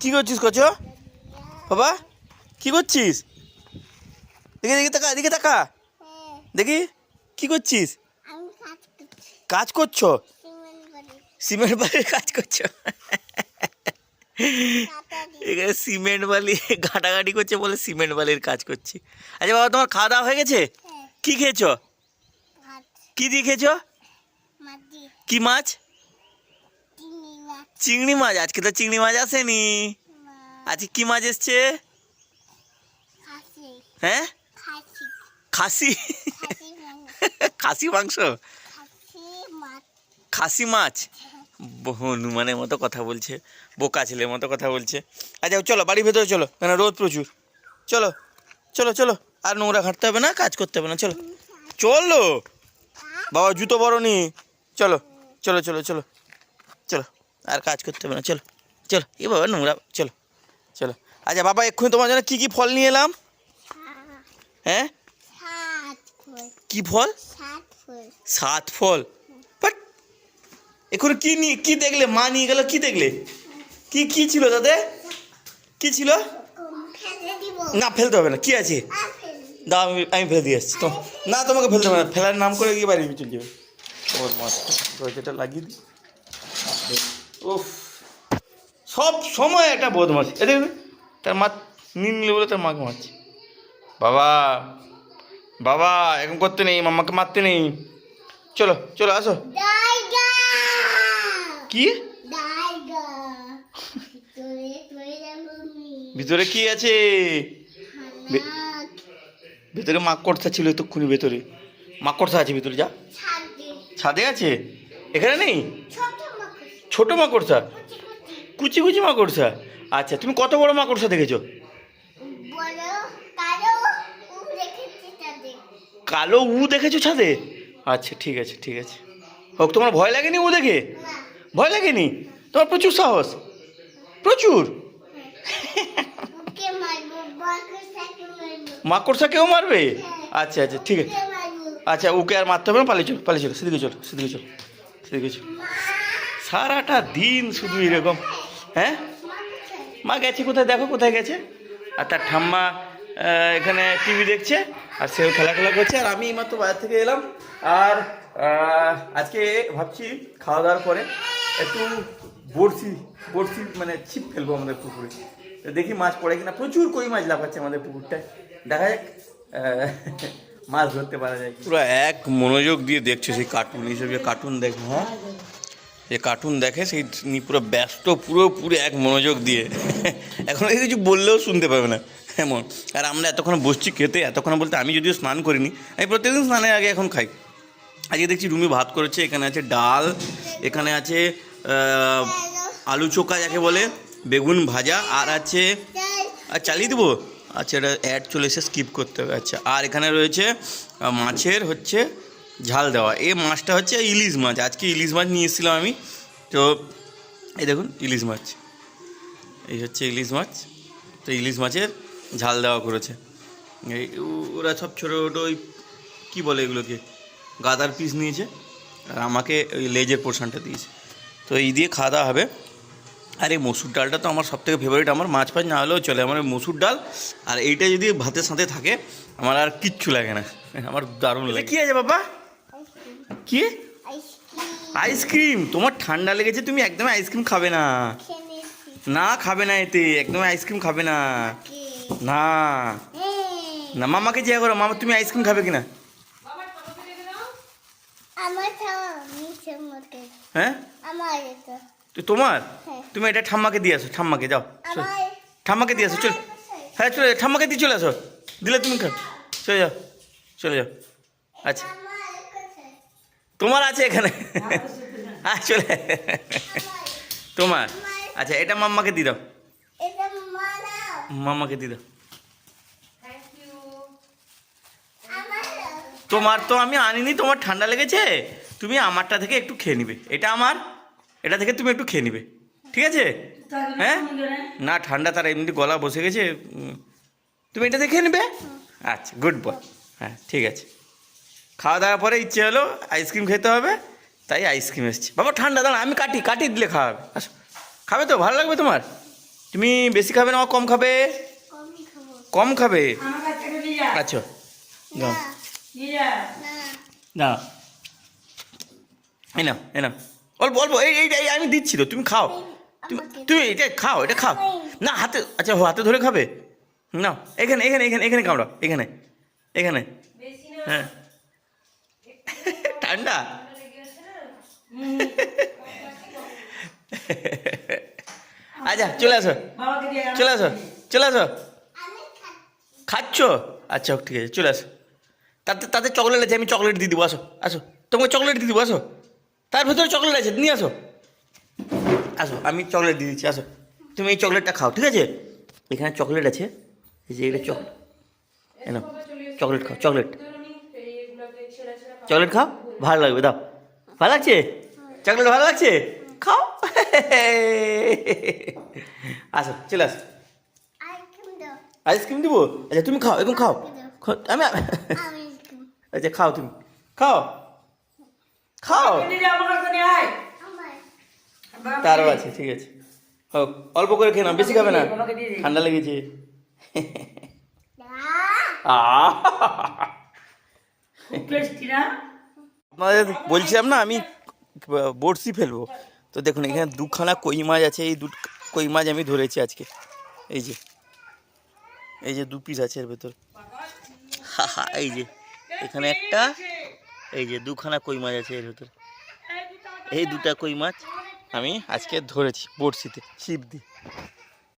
কি করছিস কচ বাবা? কি করছিস? দেখি দেখি তাকা, এদিকে তাকা দেখি। কি করছিস? কাজ করছো? সিমেন্ট বালির কাজ করছো? এখানে সিমেন্ট বালি ঘাটাঘাটি করছে বলে সিমেন্ট বালির কাজ করছি। আচ্ছা বাবা, তোমার খাওয়া দাওয়া হয়ে গেছে? কি খেয়েছো? কি দিয়ে খেয়েছো? কি মাছ? চিংড়ি মাছ। আজকে তো চিংড়ি মাছ আসেনি। আজকে কি মাছ এসছে? হ্যাঁ, খাসি। খাসি মাংস, খাসি মাছ। হনুমানের মতো কথা বলছে, বোকা ছেলের মতো কথা বলছে। আচ্ছা চলো বাড়ির ভেতরে চলো, কেন রোদ প্রচুর। চলো চলো চলো, আর নোংরা ঘাঁটতে হবে না, কাজ করতে হবে না। চলো চলো বাবা, জুতো বড় নি। চলো চলো চলো চলো চলো, আর কাজ করতে হবে না। চলো চলো, এ বাবা নোংরা। চলো চলো। আচ্ছা বাবা, এক্ষুনি তোমার জন্য কি কি ফল নিয়ে এলাম? হ্যাঁ, কি ফল? 7 ফল। বাট এক্ষুনি কি নিয়ে, কি দেখলে? মা নিয়ে গেল, কি দেখলে? কি কি ছিল তাতে? কি ছিল? না ফেলতে হবে না, কি আছে? দাও, আমি ফেলে দিয়ে আসছি তো। না তোমাকে ফেলতে হবে না, ফেলার নাম করে গিয়ে বাড়ি চলে যাবে। দরজাটা লাগিয়ে দিই। উফ, সব সময় একটা বদমাস। এ দেখবে তার মা নিলে বলে তার মাকে মারছে। বাবা বাবা, এরকম করতে নেই, মাম্মাকে মারতে নেই। চলো চলো আসো। কি ভিতরে কি আছে? ভেতরে মাকড়সা ছিল এতক্ষণি, ভেতরে মাকড়সা আছে ভিতরে। যা, ছাদে আছে, এখানে নেই। ছোট মাকড়সা, কুচি কুচি মাকড়সা। আচ্ছা, তুমি কত বড় মাকড়সা দেখেছো? কালো উ দেখেছো ছাদে? আচ্ছা ঠিক আছে ঠিক আছে, হোক। তোমার ভয় লাগেনি উ দেখে? ভয় লাগেনি? তোমার প্রচুর সাহস, প্রচুর। মাকড়সাকেও মারবে? আচ্ছা আচ্ছা ঠিক আছে। আচ্ছা, ওকে আর মারতে হবে না, পালিয়ে চলো পালিয়ে চলো, সেদিকে চলো সেদিকে চলো সেদিকে চলো। সারাটা দিন শুধু এরকম। হ্যাঁ, মা গেছে কোথায়, দেখো কোথায় গেছে। আর তার ঠাম্মা এখানে টিভি দেখছে, আর সেও খেলা করছে। আর আমি মাত্র বাজার থেকে এলাম। আর আজকে ভাবছি খাওয়া দাওয়ার পরে একটু বড়শি বড়শি মানে ছিপ ফেলবো আমাদের পুকুরে। দেখি মাছ পড়ে কিনা। প্রচুর কই মাছ লাফাচ্ছে আমাদের পুকুরটায়, দেখা যাক মাছ ধরতে পারা যায়। পুরো এক মনোযোগ দিয়ে দেখছে সেই কার্টুন, এইসব যে কার্টুন দেখে, হ্যাঁ যে কার্টুন দেখে সেই পুরো ব্যস্ত, পুরো এক মনোযোগ দিয়ে। এখন কিছু বললেও শুনতে পাবে না এমন। আর আমরা এতক্ষণ বসছি খেতে, এতক্ষণ বলতে আমি যদিও স্নান করিনি, আমি প্রত্যেকদিন স্নানের আগে এখন খাই। আজকে দেখছি রুমি ভাত করেছে, এখানে আছে ডাল, এখানে আছে আলু চোখা যাকে বলে, বেগুন ভাজা, আর আছে, আর চালিয়ে দেবো। আচ্ছা, এটা অ্যাড চলে এসে স্কিপ করতে হবে। আচ্ছা, আর এখানে রয়েছে মাছের হচ্ছে ঝাল দেওয়া। এই মাছটা হচ্ছে ইলিশ মাছ। আজকে ইলিশ মাছ নিয়ে এসেছিলাম আমি। তো এই দেখুন ইলিশ মাছ, এই হচ্ছে ইলিশ মাছ। তো ইলিশ মাছের ঝাল দেওয়া করেছে। এই ওরা সব ছোটো ছোটো ওই কী বলে এগুলোকে, গাদার পিস নিয়েছে, আর আমাকে ওই লেজের পোর্শনটা দিয়েছে। তো এই দিয়ে খাওয়া দাওয়া হবে। আর এই মসুর ডালটা তো আমার সবথেকে ফেভারিট। আমার মাছ ফাছ না হলেও চলে, আমার মসুর ডাল আর এইটা যদি ভাতের সাথে থাকে আমার আর কিচ্ছু লাগে না, আমার দারুণ লাগে। কী আছে বাবা? কি আইসক্রিম? তোমার ঠান্ডা লেগেছে, তুমি একদমই আইসক্রিম খাবে না। না খাবে না, এতে একদমই আইসক্রিম খাবে না। না না, মামাকে জিজ্ঞাসা করো, মামা তুমি আইসক্রিম খাবে কিনা? হ্যাঁ, তো তোমার, তুমি এটা ঠাম্মাকে দিয়ে আসো, ঠাম্মাকে যাও, ঠাম্মাকে দিয়ে আসো। চল, হ্যাঁ চলে, ঠাম্মাকে দিয়ে চলে আসো, দিলে তুমি খাও। চলে যাও চলে যাও। আচ্ছা, তোমার আছে এখানে, হ্যাঁ চলে তোমার। আচ্ছা, এটা মাম্মাকে দিয়ে দাও, মাম্মাকে দিয়ে দাও। তোমার তো আমি আনিনি, তোমার ঠান্ডা লেগেছে, তুমি আমারটা থেকে একটু খেয়ে নিবে। এটা আমার, এটা থেকে তুমি একটু খেয়ে নিবে, ঠিক আছে? হ্যাঁ, না ঠান্ডা, তার এমনি গলা বসে গেছে, তুমি এটা দেখে নেবে। আচ্ছা, গুড বয়। হ্যাঁ ঠিক আছে। খাওয়া দাওয়ার পরে ইচ্ছে হলো আইসক্রিম খেতে হবে, তাই আইসক্রিম এসছে। বাবা ঠান্ডা, দাঁড়া আমি কাটি দিলে খাওয়াবে। আসো, খাবে তো? ভালো লাগবে তোমার? তুমি বেশি খাবে না কম খাবে? কম খাবে। আচ্ছা নাও না, এই নাও এই নাও, অল্প অল্প, এই এই এই আমি দিচ্ছি তো, তুমি খাও। তুমি তুমি এটা খাও, এটা খাও না হাতে, আচ্ছা হাতে ধরে খাবে। নাও এখানে এখানে এখানে এখানে কামড়াও, এখানে এখানে। হ্যাঁ ঠান্ডা। আচ্ছা চলে আসো, চলে আসো, চলে আসো। খাচ্ছ? আচ্ছা ঠিক আছে চলে আসো। তাতে তাতে চকলেট আছে, আমি চকলেট দিয়ে দেবো, আসো আসো, তোমাকে চকলেট দিয়ে দেবো, আসো। তার ভেতরে চকলেট আছে, নিয়ে আসো, আসো আমি চকলেট দিয়ে দিচ্ছি, আসো। তুমি এই চকলেটটা খাও, ঠিক আছে? এখানে চকলেট আছে, এই যে এটা চকলেট, এনো চকলেট খাও, চকলেট, চকলেট খাও, ভালো লাগবে, দাও। ভালো লাগছে? চকলেট ভালো লাগছে? খাও। আসো চলে আসো। আইসক্রিম দিব? আচ্ছা তুমি খাও, এখন খাও। আমি আচ্ছা খাও, তুমি খাও, খাও। তারও আছে, ঠিক আছে, হোক, অল্প করে খেয়ে নাও, বেশি খাবে না, ঠান্ডা লেগেছে। আপনাদের বলছিলাম না আমি বড়শি ফেলবো, তো দেখুন এখানে দুখানা কই মাছ আছে, এই দু কই মাছ আমি ধরেছি আজকে। এই যে, এই যে 2 পিস আছে এর ভেতর, এই যে এখানে একটা, এই যে 2খানা কই মাছ আছে এর ভেতর। এই 2টা কই মাছ আমি আজকে ধরেছি বড়শিতে, ছিপ দিয়ে।